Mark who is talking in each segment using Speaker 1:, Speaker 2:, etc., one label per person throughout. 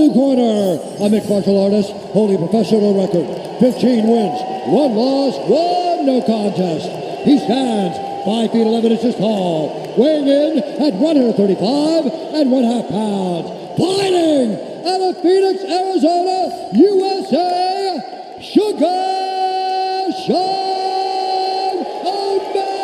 Speaker 1: blue corner, a mixed martial artist holding professional record, 15 wins, 1 loss, 1 no contest. He stands 5 feet 11 inches tall, weighing in at 135 and 1/2 pounds. Fighting out of Phoenix, Arizona, USA, Sugar Sean O'Malley.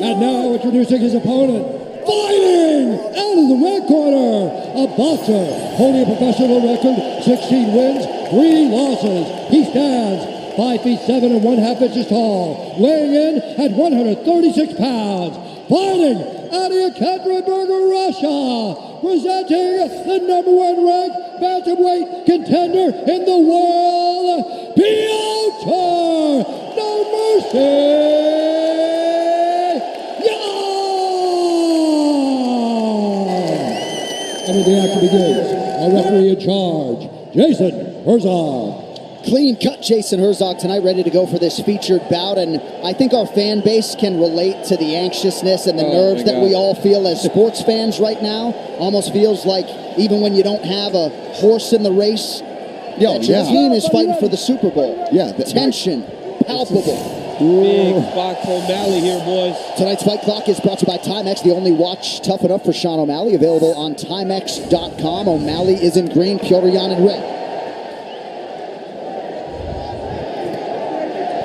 Speaker 1: And now introducing his opponent, fighting out of the red corner, a boxer holding a professional record, 16 wins, 3 losses. He stands 5 feet 7 and 1/2 inches tall, weighing in at 136 pounds. Fighting out of Yekaterinburg, Russia, presenting the #1 ranked bantamweight contender in the world, Petr, No Mercy. And when the action begins, our referee in charge, Jason Herzog.
Speaker 2: Clean cut Jason Herzog tonight, ready to go for this featured bout, and I think our fan base can relate to the anxiousness and the nerves that we all feel as sports fans right now. Almost feels like even when you don't have a horse in the race, your team is fighting for the Super Bowl.
Speaker 3: Yeah,
Speaker 2: the tension, palpable.
Speaker 4: Big spot for O'Malley here, boys.
Speaker 2: Tonight's Fight Clock is brought to you by Timex, the only watch tough enough for Sean O'Malley. Available on Timex.com. O'Malley is in green, Petr in red.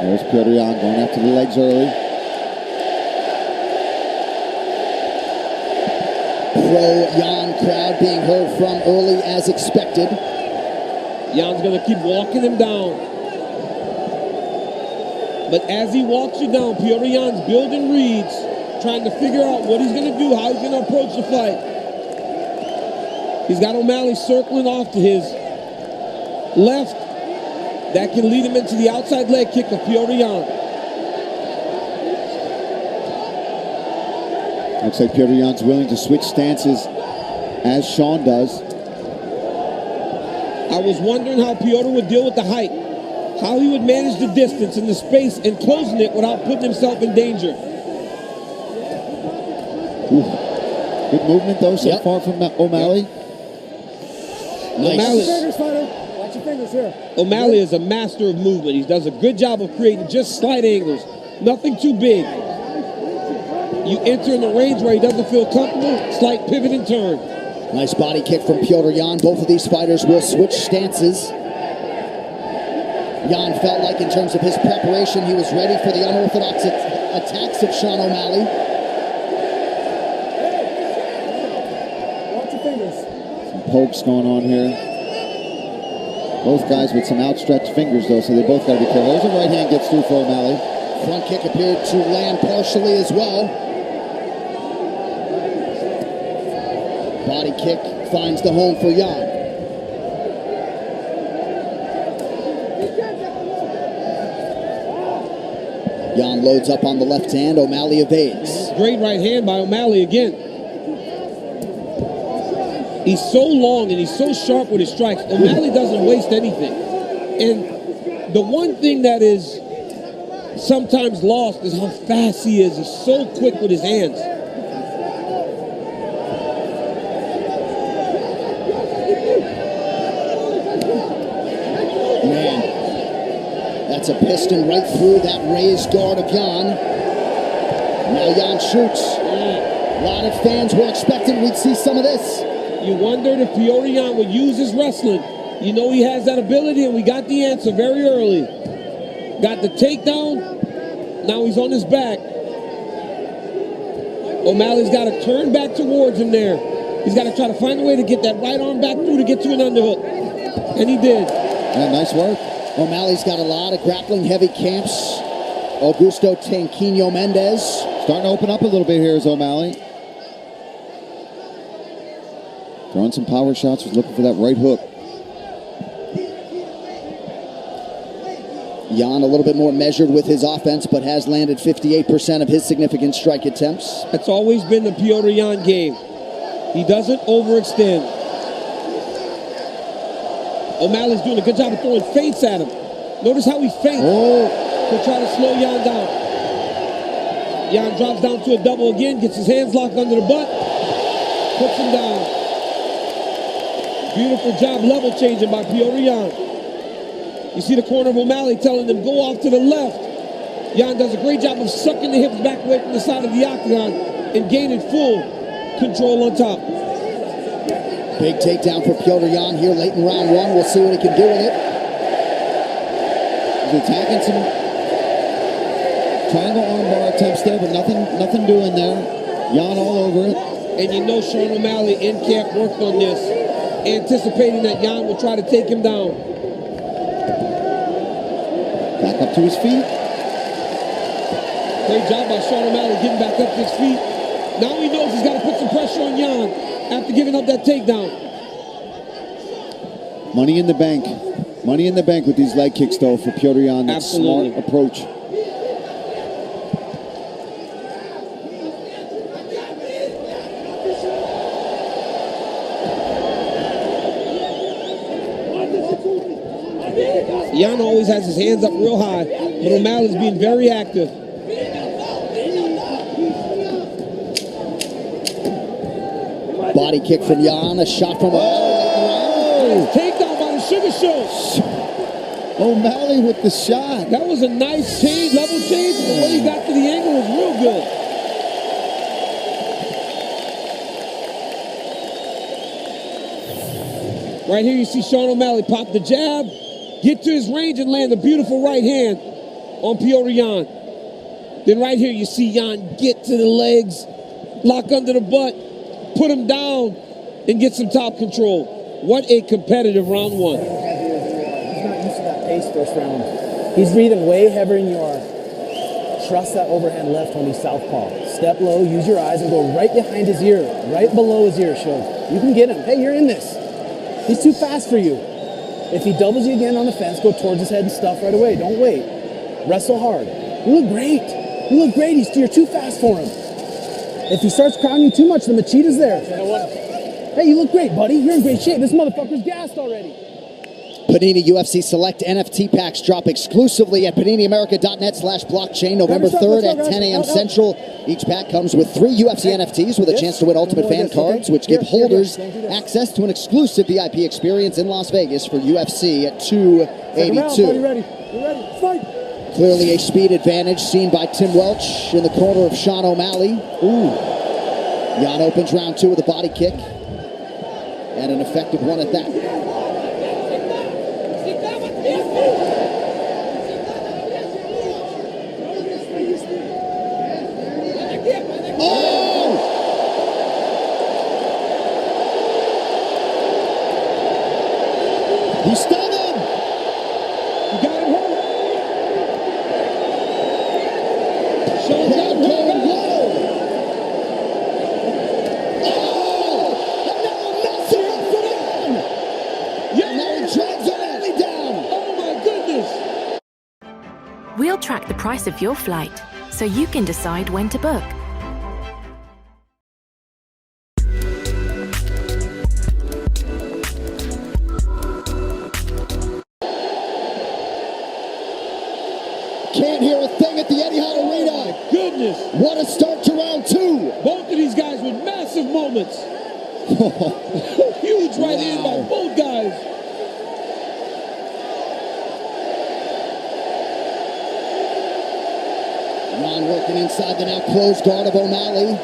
Speaker 3: There's Petr going after the legs early.
Speaker 2: Pro-Jan crowd being heard from early as expected.
Speaker 4: Jan's going to keep walking him down. But as he walks you down, Petr Jan's building reads, trying to figure out what he's going to do, how he's going to approach the fight. He's got O'Malley circling off to his left. That can lead him into the outside leg kick of Petr Jan.
Speaker 3: Looks like Petr Jan's willing to switch stances as Sean does.
Speaker 4: I was wondering how Petr would deal with the height, how he would manage the distance and the space and closing it without putting himself in danger.
Speaker 3: Ooh. Good movement though so far from O'Malley.
Speaker 4: Nice. O'Malley is a master of movement. He does a good job of creating just slight angles, nothing too big. You enter in the range where he doesn't feel comfortable, slight pivot and turn.
Speaker 2: Nice body kick from Petr Jan. Both of these fighters will switch stances. Jan felt like in terms of his preparation, he was ready for the unorthodox attacks of Sean O'Malley.
Speaker 5: Watch your fingers.
Speaker 3: Some pokes going on here. Both guys with some outstretched fingers, though, so they both got to be careful. There's a right hand gets through for O'Malley.
Speaker 2: Front kick appeared to land partially as well. Body kick finds the home for Jan. Jan loads up on the left hand. O'Malley evades.
Speaker 4: Great right hand by O'Malley again. He's so long and he's so sharp with his strikes. O'Malley doesn't waste anything. And the one thing that is sometimes lost is how fast he is. He's so quick with his hands.
Speaker 2: Man, that's a piston right through that raised guard of Jan. Now Jan shoots. A lot of fans were expecting we'd see some of this.
Speaker 4: You wondered if Petr Jan would use his wrestling. You know he has that ability, and we got the answer very early. Got the takedown. Now he's on his back. O'Malley's got to turn back towards him there. He's got to try to find a way to get that right arm back through to get to an underhook. And he did.
Speaker 3: Yeah, nice work.
Speaker 2: O'Malley's got a lot of grappling heavy camps. Augusto Tanquino Mendez.
Speaker 3: Starting to open up a little bit here is O'Malley. Throwing some power shots, was looking for that right hook.
Speaker 2: Jan a little bit more measured with his offense, but has landed 58% of his significant strike attempts.
Speaker 4: That's always been the Petr Jan game. He doesn't overextend. O'Malley's doing a good job of throwing feints at him. Notice how he feints to try to slow Jan down. Jan drops down to a double again, gets his hands locked under the butt, puts him down. Beautiful job level changing by Petr Yan. You see the corner of O'Malley telling him, go off to the left. Jan does a great job of sucking the hips back away from the side of the octagon and gaining full control on top.
Speaker 2: Big takedown for Petr Yan here late in round one. We'll see what he can do with it.
Speaker 3: He's attacking some triangle armbar attempts there, but nothing doing there. Yan all over it.
Speaker 4: And you know Sean O'Malley in camp worked on this, anticipating that Yan will try to take him down.
Speaker 3: Back up to his feet.
Speaker 4: Great job by Sean O'Malley getting back up to his feet. Now he knows he's got to put some pressure on Yan after giving up that takedown.
Speaker 3: Money in the bank. Money in the bank with these leg kicks, though, for Petr Yan. That's a smart approach.
Speaker 4: Yan always has his hands up real high, but O'Malley's being very active.
Speaker 2: Body kick from Yan, a shot from O'Malley.
Speaker 4: Takedown by the Sugar Show.
Speaker 3: O'Malley with the shot.
Speaker 4: That was a nice change, level change. The way he got to the angle was real good. Right here you see Sean O'Malley pop the jab, get to his range and land a beautiful right hand on Petr Yan. Then right here you see Yan get to the legs, lock under the butt, put him down, and get some top control. What a competitive round one.
Speaker 5: He's not used to that pace first round. He's breathing way heavier than you are. Trust that overhand left when he's southpaw. Step low, use your eyes, and go right behind his ear, right below his ear. Show you can get him. Hey, you're in this. He's too fast for you. If he doubles you again on the fence, go towards his head and stuff right away. Don't wait. Wrestle hard. You look great. You look great. You're too fast for him. If he starts crowding you too much, the Machida's there. Hey, you look great, buddy. You're in great shape. This motherfucker's gassed already.
Speaker 2: Panini UFC Select NFT packs drop exclusively at PaniniAmerica.net/blockchain November 3rd at 10 a.m. Central. Each pack comes with 3 UFC NFTs with a chance to win Ultimate Fan cards, which give holders access to an exclusive VIP experience in Las Vegas for UFC at 282.
Speaker 5: You ready? Fight!
Speaker 2: Clearly a speed advantage seen by Tim Welch in the corner of Sean O'Malley. Ooh. Yan opens round 2 with a body kick. And an effective one at that. Oh! He stunned him!
Speaker 4: You got him hurt. Sean got him hurt.
Speaker 6: We'll track the price of your flight, so you can decide when to book.
Speaker 2: Can't hear a thing at the Etihad Arena.
Speaker 4: Oh my goodness.
Speaker 2: What a start to round 2.
Speaker 4: Both of these guys with massive moments. Huge right hand by both guys.
Speaker 2: Yan working inside the now closed guard of O'Malley.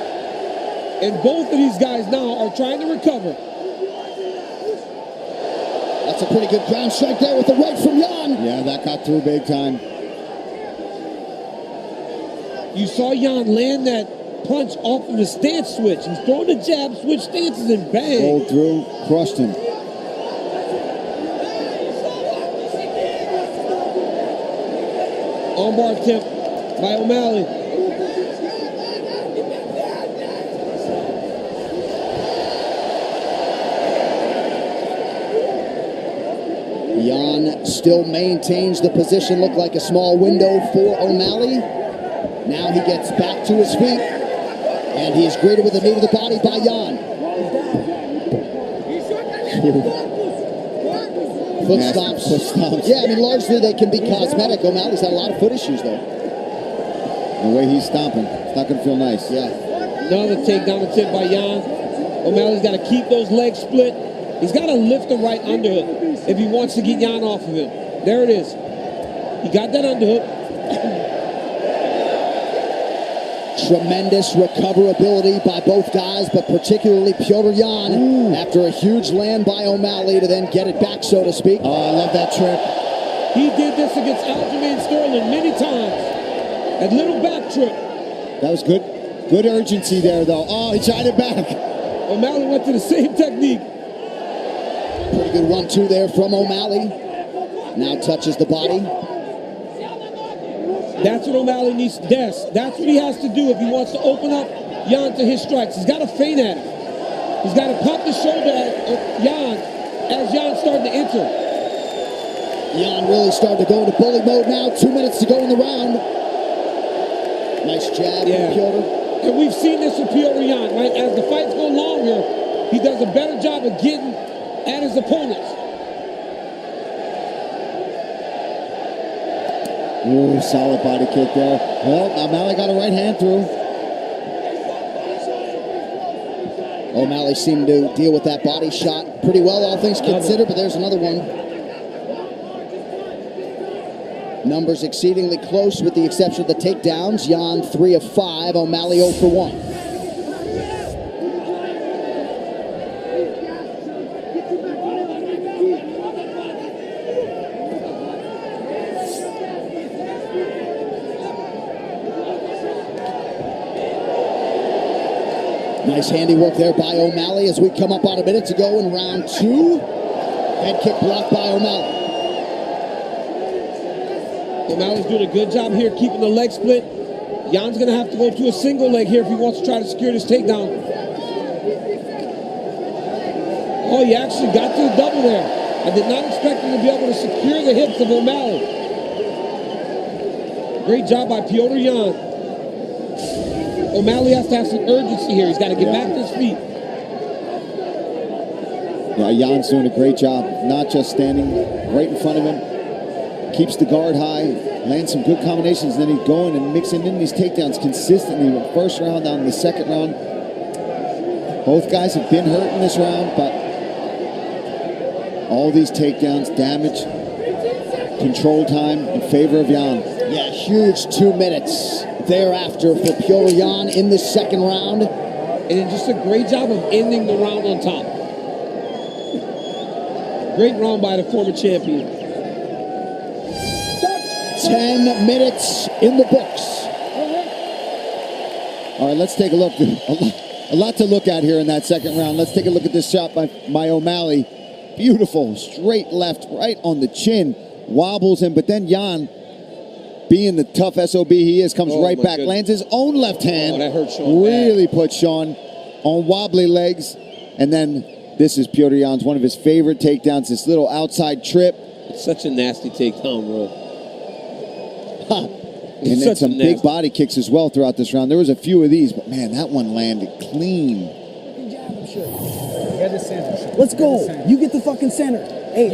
Speaker 4: And both of these guys now are trying to recover.
Speaker 2: That's a pretty good ground strike there with the right from Yan.
Speaker 3: Yeah, that got through big time.
Speaker 4: You saw Yan land that punch off of the stance switch. He's throwing the jab, switch stances, and bang.
Speaker 3: Rolled through, crushed him.
Speaker 4: Armbar attempt by O'Malley.
Speaker 2: Yan still maintains the position. Looked like a small window for O'Malley. Now he gets back to his feet. And he is greeted with a knee to the body by Yan. Foot stomps.
Speaker 3: Foot stomps.
Speaker 2: Yeah, I mean, largely they can be cosmetic. O'Malley's had a lot of foot issues, though.
Speaker 3: The way he's stomping, it's not going to feel nice.
Speaker 2: Yeah.
Speaker 4: Another takedown attempt by Jan. O'Malley's got to keep those legs split. He's got to lift the right underhook if he wants to get Jan off of him. There it is. He got that underhook.
Speaker 2: Tremendous recoverability by both guys, but particularly Petr Yan after a huge land by O'Malley to then get it back, so to speak.
Speaker 3: Oh, I love that trip.
Speaker 4: He did this against Aljamain Sterling many times. That little back trip.
Speaker 3: That was good. Good urgency there, though. Oh, he tried it back.
Speaker 4: O'Malley went to the same technique.
Speaker 2: Pretty good 1-2 there from O'Malley. Now touches the body.
Speaker 4: That's what O'Malley needs. That's what he has to do if he wants to open up Jan to his strikes. He's got to feint at him. He's got to pop the shoulder at Jan as Jan's starting to enter.
Speaker 2: Jan really starting to go into bully mode now. 2 minutes to go in the round. Nice jab from Petr.
Speaker 4: And we've seen this with Petr Yan, right? As the fights go longer, he does a better job of getting at his opponents.
Speaker 3: Ooh, solid body kick there. Well, O'Malley got a right hand through.
Speaker 2: O'Malley seemed to deal with that body shot pretty well, all things considered, but there's another one. Numbers exceedingly close with the exception of the takedowns. Jan 3 of 5, O'Malley 0 for 1. Nice handiwork there by O'Malley as we come up on a minute to go in round 2. Head kick blocked by O'Malley.
Speaker 4: O'Malley's doing a good job here keeping the leg split. Jan's going to have to go to a single leg here if he wants to try to secure this takedown. Oh, he actually got to the double there. I did not expect him to be able to secure the hips of O'Malley. Great job by Petr Yan. O'Malley has to have some urgency here. He's got to get back to his feet.
Speaker 3: Yeah, Jan's doing a great job. Not just standing right in front of him. Keeps the guard high, lands some good combinations, and then he's going and mixing in these takedowns consistently. First round down to the second round. Both guys have been hurt in this round, but all these takedowns, damage, control time in favor of Jan.
Speaker 2: Yeah, huge 2 minutes thereafter for Petr Yan in the second round.
Speaker 4: And then just a great job of ending the round on top. Great round by the former champion.
Speaker 2: 10 minutes in the books.
Speaker 3: All right, let's take a look. A lot to look at here in that second round. Let's take a look at this shot by O'Malley. Beautiful, straight left, right on the chin. Wobbles him, but then Jan, being the tough SOB he is, comes right back. Goodness. Lands his own left hand.
Speaker 4: Oh, that hurt Sean.
Speaker 3: Really puts Sean on wobbly legs. And then this is Petr Yan's one of his favorite takedowns, this little outside trip.
Speaker 4: It's such a nasty takedown, bro.
Speaker 3: And then some big body kicks as well throughout this round. There was a few of these, but man, that one landed clean.
Speaker 5: Get the center. Let's go. You get the fucking center. Hey,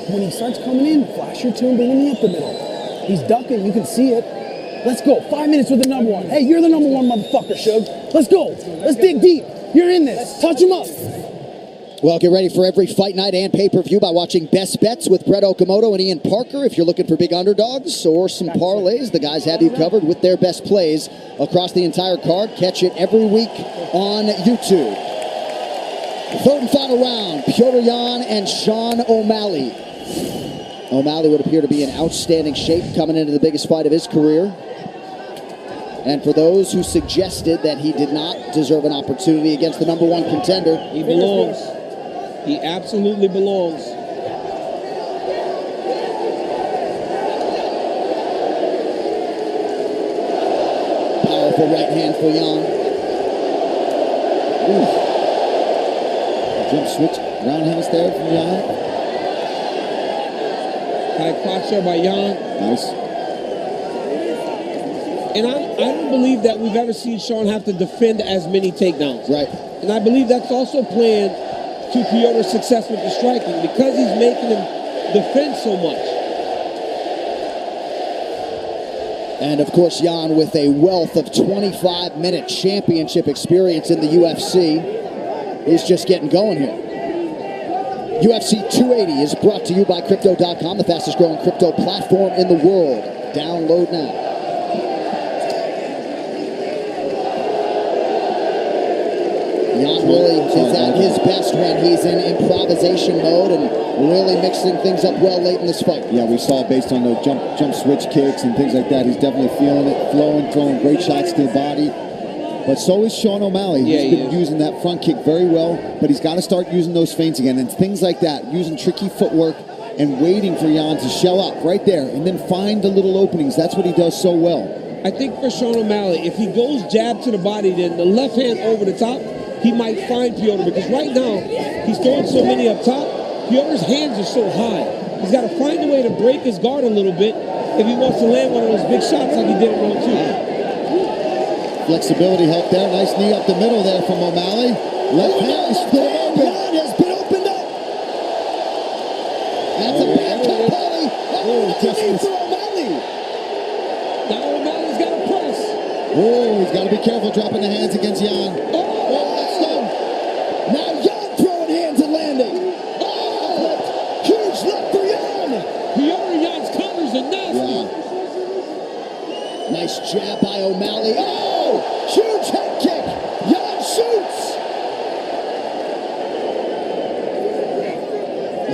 Speaker 5: when he starts coming in, flash your two and bring him up the middle. He's ducking. You can see it. Let's go. 5 minutes with the number one. Hey, you're the number one, motherfucker, Shug. Let's go. Let's dig deep. You're in this. Touch him up.
Speaker 2: Well, get ready for every fight night and pay-per-view by watching Best Bets with Brett Okamoto and Ian Parker. If you're looking for big underdogs or some parlays, the guys have you covered with their best plays across the entire card. Catch it every week on YouTube. Third and final round, Petr Yan and Sean O'Malley. O'Malley would appear to be in outstanding shape coming into the biggest fight of his career. And for those who suggested that he did not deserve an opportunity against the number one contender,
Speaker 4: he belongs. He absolutely belongs.
Speaker 2: Powerful right hand for Yan.
Speaker 3: Jump switch, roundhouse there from Yan.
Speaker 4: High crotch there by Yan.
Speaker 3: Nice.
Speaker 4: And I don't believe that we've ever seen Sean have to defend as many takedowns.
Speaker 2: Right.
Speaker 4: And I believe that's also playing to Petr's success with the striking because he's making him defend so much.
Speaker 2: And of course, Jan with a wealth of 25-minute championship experience in the UFC. He's just getting going here. UFC 280 is brought to you by Crypto.com, the fastest growing crypto platform in the world. Download now. Jan really is at his best when he's in improvisation mode and really mixing things up well late in this fight.
Speaker 3: Yeah, we saw based on the jump switch kicks and things like that, he's definitely feeling it, flowing, throwing great shots to the body. But so is Sean O'Malley. He's been using that front kick very well, but he's got to start using those feints again and things like that, using tricky footwork and waiting for Jan to shell up right there and then find the little openings. That's what he does so well.
Speaker 4: I think for Sean O'Malley, if he goes jab to the body, then the left hand over the top, he might find Petr, because right now he's throwing so many up top. Petr's hands are so high. He's got to find a way to break his guard a little bit if he wants to land one of those big shots like he did in round 2.
Speaker 3: Flexibility help there. Nice knee up the middle there from O'Malley. Left hand is still open.
Speaker 2: Jan has been opened up. That's a bad cut, Paulie. Oh, knee for O'Malley.
Speaker 4: Now O'Malley's got to press.
Speaker 3: Oh, he's got to be careful dropping the hands against Jan.
Speaker 2: Now Jan throwing hands and landing. Oh, huge left for Jan.
Speaker 4: Jan's counters are nasty.
Speaker 3: Yeah.
Speaker 2: Nice jab by O'Malley. Oh, huge head kick. Jan shoots.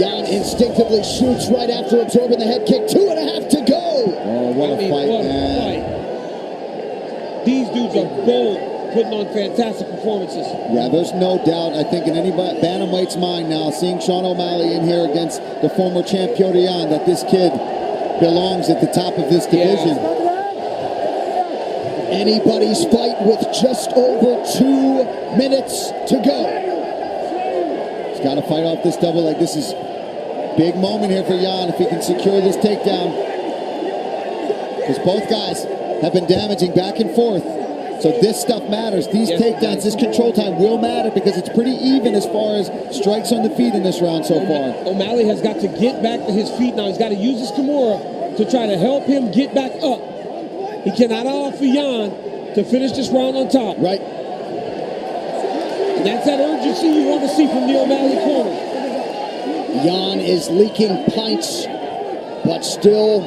Speaker 2: Jan instinctively shoots right after absorbing the head kick. 2.5 to go.
Speaker 3: Oh, what a fight, man.
Speaker 4: These dudes are bold, putting on fantastic performances.
Speaker 3: Yeah, there's no doubt. I think in any bantamweight's mind now, seeing Sean O'Malley in here against the former champ Petr Yan, that this kid belongs at the top of this division.
Speaker 2: Anybody's fight with just over 2 minutes to go.
Speaker 3: He's got to fight off this double leg. This is big moment here for Jan if he can secure this takedown. Because both guys have been damaging back and forth. So this stuff matters. These takedowns, this control time will matter because it's pretty even as far as strikes on the feet in this round so far.
Speaker 4: O'Malley has got to get back to his feet now. He's got to use his Kimura to try to help him get back up. He cannot allow for Jan to finish this round on top.
Speaker 3: Right.
Speaker 4: And that's that urgency you want to see from the O'Malley corner.
Speaker 2: Jan is leaking pints, but still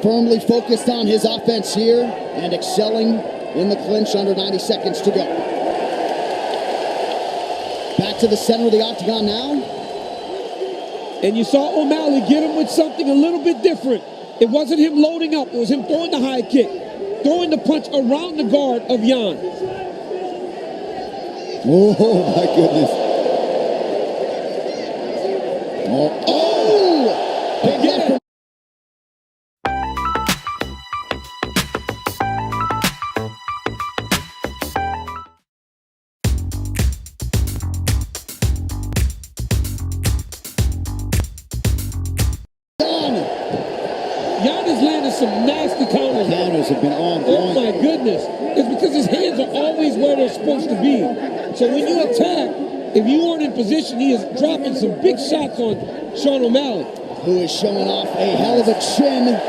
Speaker 2: firmly focused on his offense here and excelling in the clinch under 90 seconds to go. Back to the center of the octagon now.
Speaker 4: And you saw O'Malley get him with something a little bit different. It wasn't him loading up. It was him throwing the high kick, throwing the punch around the guard of Jan.
Speaker 3: Oh, my goodness.
Speaker 4: Again. Jan has landed some nasty counters.
Speaker 3: Counters have been on point.
Speaker 4: Oh my goodness. It's because his hands are always where they're supposed to be. So when you attack, if you aren't in position, he is dropping some big shots on Sean O'Malley.
Speaker 2: Who is showing off a hell of a chin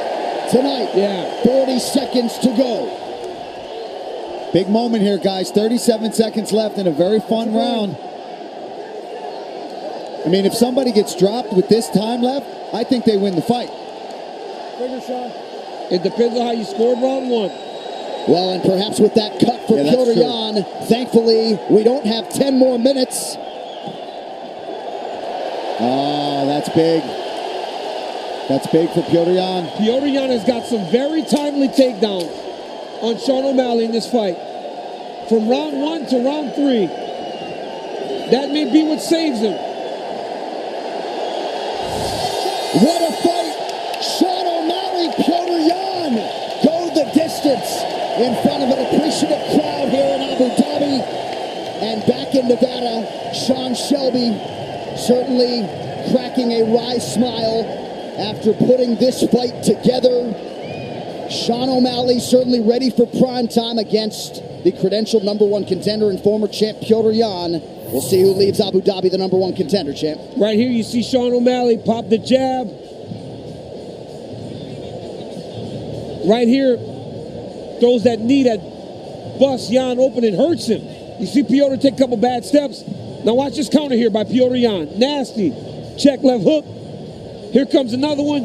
Speaker 2: tonight.
Speaker 4: Yeah.
Speaker 2: 40 seconds to go.
Speaker 3: Big moment here, guys. 37 seconds left in a very fun round. I mean, if somebody gets dropped with this time left, I think they win the fight.
Speaker 4: It depends on how you scored round 1.
Speaker 2: Well, and perhaps with that cut for Petr Yan, thankfully, we don't have 10 more minutes.
Speaker 3: Oh, that's big. That's big for Petr Yan.
Speaker 4: Petr Yan has got some very timely takedowns on Sean O'Malley in this fight. From round 1 to round 3. That may be what saves him.
Speaker 2: What a fight! Sean O'Malley, Petr Yan go the distance in front of an appreciative crowd here in Abu Dhabi. And back in Nevada, Sean Shelby certainly cracking a wry smile after putting this fight together. Sean O'Malley certainly ready for prime time against the credentialed #1 contender and former champ Petr Yan. We'll see who leaves Abu Dhabi the #1 contender, champ.
Speaker 4: Right here you see Sean O'Malley pop the jab. Right here, throws that knee that busts Jan open and hurts him. You see Petr take a couple bad steps. Now watch this counter here by Petr Jan. Nasty. Check left hook. Here comes another one.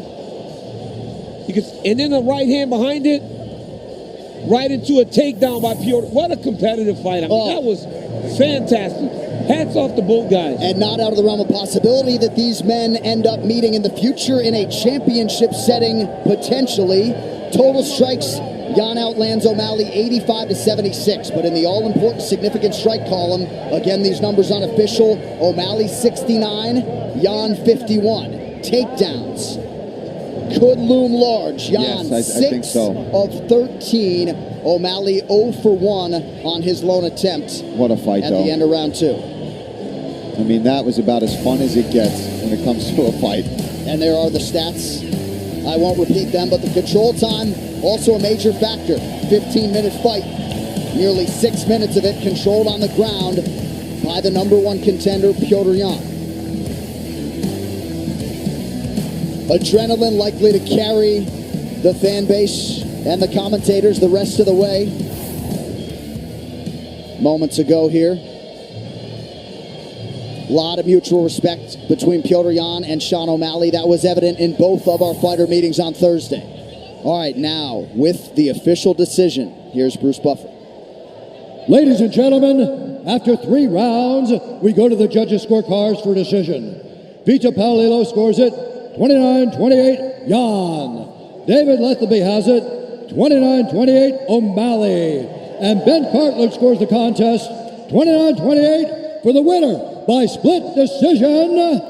Speaker 4: And then the right hand behind it. Right into a takedown by Petr. What a competitive fight. I mean, that was fantastic. Hats off to both guys.
Speaker 2: And not out of the realm of possibility that these men end up meeting in the future in a championship setting, potentially. Total strikes, Jan outlands O'Malley 85-76. But in the all-important significant strike column, again, these numbers unofficial, O'Malley 69, Jan 51. Takedowns could loom large. Jan,
Speaker 3: yes, I think so.
Speaker 2: of 13. O'Malley 0 for 1 on his lone attempt.
Speaker 3: What a fight,
Speaker 2: at
Speaker 3: though.
Speaker 2: the end of round 2.
Speaker 3: I mean, that was about as fun as it gets when it comes to a fight.
Speaker 2: And there are the stats. I won't repeat them, but the control time, also a major factor. 15-minute fight. Nearly 6 minutes of it controlled on the ground by the number 1 contender, Petr Jan. Adrenaline likely to carry the fan base and the commentators the rest of the way. Moments ago here. A lot of mutual respect between Petr Jan and Sean O'Malley. That was evident in both of our fighter meetings on Thursday. All right, now with the official decision, here's Bruce Buffer.
Speaker 1: Ladies and gentlemen, after 3 rounds, we go to the judges' scorecards for decision. Peter Paolillo scores it 29-28 Jan. David Lethaby has it 29-28 O'Malley. And Ben Cartledge scores the contest 29-28 for the winner by split decision,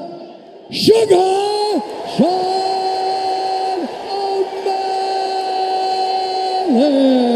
Speaker 1: Sugar Sean O'Malley.